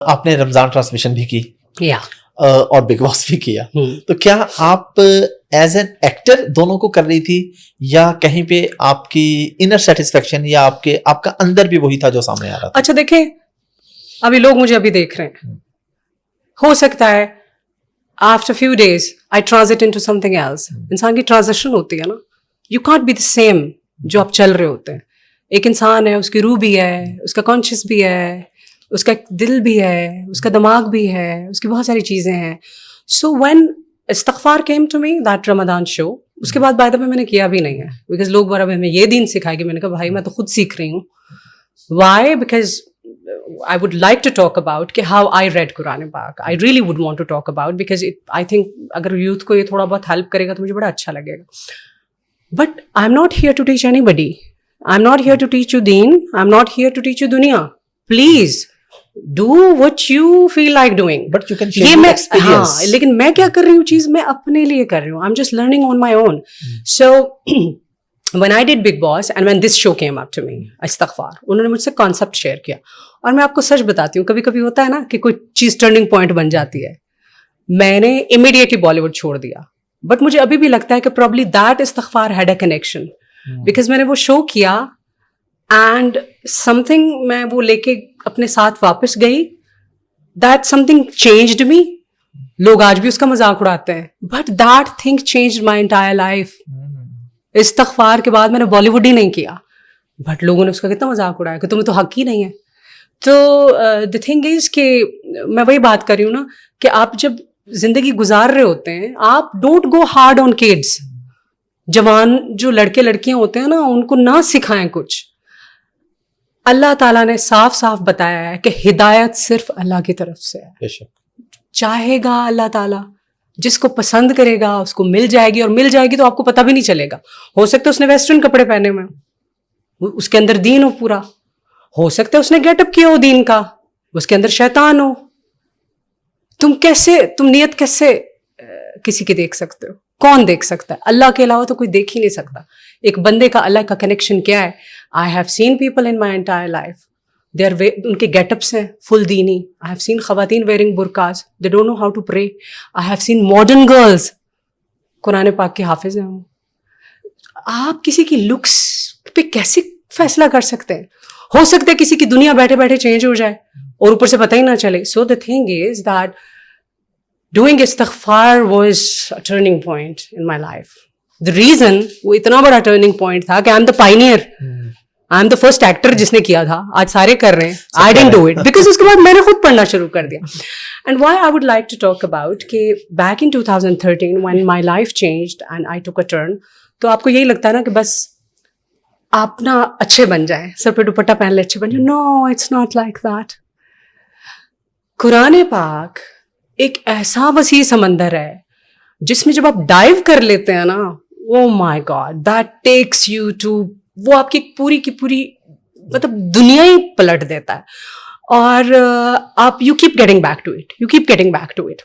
آپ نے رمضان ٹرانسمیشن بھی کی اور بگ باس بھی کیا, تو کیا آپ ایز این ایکٹر دونوں کو کر رہی تھی یا کہیں پہ آپ کی انر سیٹسفیکشن یا آپ کا اندر بھی وہی تھا جو سامنے آ رہا تھا؟ اچھا دیکھیں, ابھی لوگ مجھے ابھی دیکھ رہے ہیں, ہو سکتا ہے after few days I transit into something else. انسان کی ٹرانزیشن ہوتی ہے نا, you can't be the same جو آپ چل رہے ہوتے ہیں. ایک انسان ہے, اس کی روح بھی ہے, اس کا کانشیس بھی ہے, اس کا دل بھی ہے, اس کا دماغ بھی ہے, اس کی بہت ساری چیزیں ہیں. سو وین استغفار کیم ٹو می دیٹ رمضان شو, اس کے بعد بائی دا وے میں نے کیا بھی نہیں ہے, بیکاز لوگ بڑا ہمیں یہ دین سکھائے کہ میں نے کہا بھائی میں تو خود سیکھ رہی ہوں. Why? Because I would like to talk about کہ how I read قرآن پاک. I really would want to talk about because I think اگر یوتھ کو یہ تھوڑا بہت ہیلپ کرے گا تو مجھے بڑا اچھا لگے گا. But I'm not here to teach anybody. I'm not here to teach you deen. I'm not here to teach you دنیا. Please do what you feel like doing. But you can share your experience. ہاں, لیکن میں کیا کر رہی ہوں چیز میں اپنے لیے کر رہی ہوں. I'm just learning on my own. So when I did Big Boss and when this show came up to me, استغفار, انہوں نے مجھ سے کانسیپٹ شیئر کیا. اور میں آپ کو سچ بتاتی ہوں, کبھی کبھی ہوتا ہے نا کہ کوئی چیز ٹرننگ پوائنٹ بن جاتی ہے. میں نے امیڈیٹلی بالی ووڈ چھوڑ دیا, بٹ مجھے ابھی بھی لگتا ہے کہ پرابلی دیٹ استغفار ہیڈ اے کنیکشن, بیکاز میں نے وہ شو کیا اینڈ سم تھنگ میں وہ لے کے اپنے ساتھ واپس گئی. دیٹ سم تھنگ چینجڈ می. لوگ آج بھی اس کا مذاق اڑاتے ہیں, but that thing changed my entire life. استغفار کے بعد میں نے بالی ووڈ ہی نہیں کیا, بٹ لوگوں نے اس کا کتنا مذاق اڑایا کہ تمہیں تو حق ہی نہیں ہے. تو دا تھنگ از کہ میں وہی بات کر رہی ہوں نا کہ آپ جب زندگی گزار رہے ہوتے ہیں, آپ don't go hard on kids. جوان جو لڑکے لڑکیاں ہوتے ہیں نا, ان کو نہ سکھائیں کچھ. اللہ تعالیٰ نے صاف صاف بتایا ہے کہ ہدایت صرف اللہ کی طرف سے ہے. چاہے گا اللہ تعالیٰ, جس کو پسند کرے گا اس کو مل جائے گی, اور مل جائے گی تو آپ کو پتہ بھی نہیں چلے گا. ہو سکتا ہے اس نے ویسٹرن کپڑے پہنے ہوئے, اس کے اندر دین ہو پورا. ہو سکتا ہے اس نے گیٹ اپ کیا ہو دین کا, اس کے اندر شیطان ہو. تم نیت کیسے کسی کی دیکھ سکتے ہو؟ کون دیکھ سکتا ہے؟ اللہ کے علاوہ تو کوئی دیکھ ہی نہیں سکتا. ایک بندے کا اللہ کا کنیکشن کیا ہے؟ I have seen people in my entire life, ان کے گیٹ اپس ہیں فل دینی. آئی ہیو سین خواتین ویئرنگ برقاز, they don't know how to pray. I have seen modern girls قرآن پاک کے حافظ ہیں. آپ کسی کی لکس پہ کیسے فیصلہ کر سکتے ہیں؟ ہو سکتا ہے کسی کی دنیا بیٹھے بیٹھے چینج ہو جائے اور اوپر سے پتہ ہی نہ چلے. So the thing is that doing استغفار was a turning point in my life. The reason وہ اتنا بڑا ٹرننگ پوائنٹ تھا کہ I am the pioneer, I am the first actor جس نے کیا تھا. آج سارے کر رہے ہیں, I didn't do it, because اس کے بعد میں نے خود پڑھنا شروع کر دیا. And why I would like to talk about کہ back in 2013 when my life changed and I took a turn, تو آپ کو یہی لگتا ہے نا کہ بس آپ نا اچھے بن جائیں, سر پہ دوپٹہ پہن لے اچھے بن جائیں. نو, اٹس ناٹ لائک دیٹ. قرآن پاک ایک ایسا وسیع سمندر ہے جس میں جب آپ ڈائیو کر لیتے ہیں نا, oh my God, that takes you to, وہ آپ کی پوری کی پوری مطلب دنیا ہی پلٹ دیتا ہے. اور آپ you keep getting back to it, you keep getting back to it.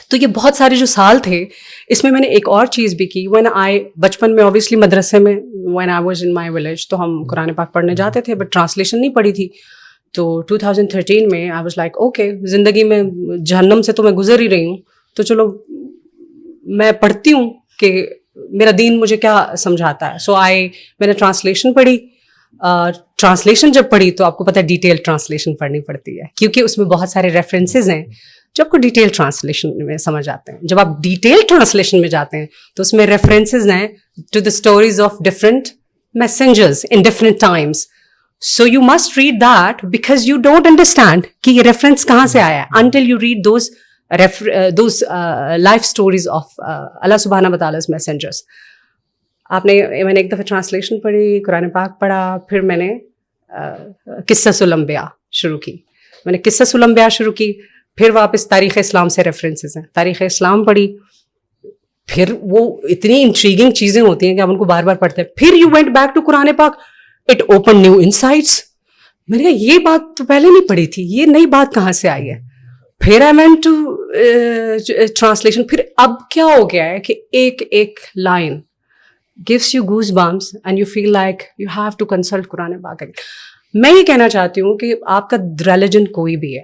تو یہ بہت سارے جو سال تھے اس میں نے ایک اور چیز بھی کی. when I بچپن میں اوبیسلی مدرسے میں when I was in my village تو ہم قرآن پاک پڑھنے جاتے تھے, بٹ ٹرانسلیشن نہیں پڑھی تھی. تو 2013 میں I was like okay, زندگی میں جہنم سے تو میں گزر ہی رہی ہوں, تو چلو میں پڑھتی ہوں کہ میرا دین مجھے کیا سمجھاتا ہے. سو میں نے ٹرانسلیشن پڑھی. ٹرانسلیشن جب پڑھی تو آپ کو پتہ ہے ڈیٹیل ٹرانسلیشن پڑھنی پڑتی ہے, کیونکہ اس میں بہت سارے ریفرنسز ہیں جو آپ کو ڈیٹیل ٹرانسلیشن میں سمجھ آتے ہیں. جب آپ ڈیٹیل ٹرانسلیشن میں جاتے ہیں تو اس میں ریفرنسز ہیں to the stories of different messengers in different times. So you must read that because you don't understand کہ یہ ریفرنس کہاں سے آیا ہے until you read those life stories of اللہ سبحانہ و تعالیٰ میسنجرس. میں نے ایک دفعہ ٹرانسلیشن پڑھی, قرآن پاک پڑھا, پھر میں نے قصص الانبیاء شروع کی. میں نے قصص الانبیاء شروع کی, پھر واپس تاریخ اسلام سے ریفرنسز ہیں, تاریخ اسلام پڑھی. پھر وہ اتنی انٹریگنگ چیزیں ہوتی ہیں کہ آپ ان کو بار بار پڑھتے ہیں. پھر یو وینٹ بیک ٹو قرآن پاک, اٹ اوپن نیو انسائٹس. میں نے کہا یہ بات تو پہلے نہیں پڑھی تھی, یہ نئی بات کہاں سے آئی ہے. پھر آئی وینٹ ٹو ٹرانسلیشن. پھر اب کیا ہو گیا ہے کہ ایک ایک line gives you goosebumps and you feel like you have to consult قرآن پاک. میں یہ کہنا چاہتی ہوں کہ آپ کا ریلیجن کوئی بھی ہے,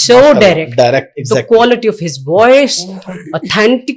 so direct. Exactly. The quality of his voice, authentic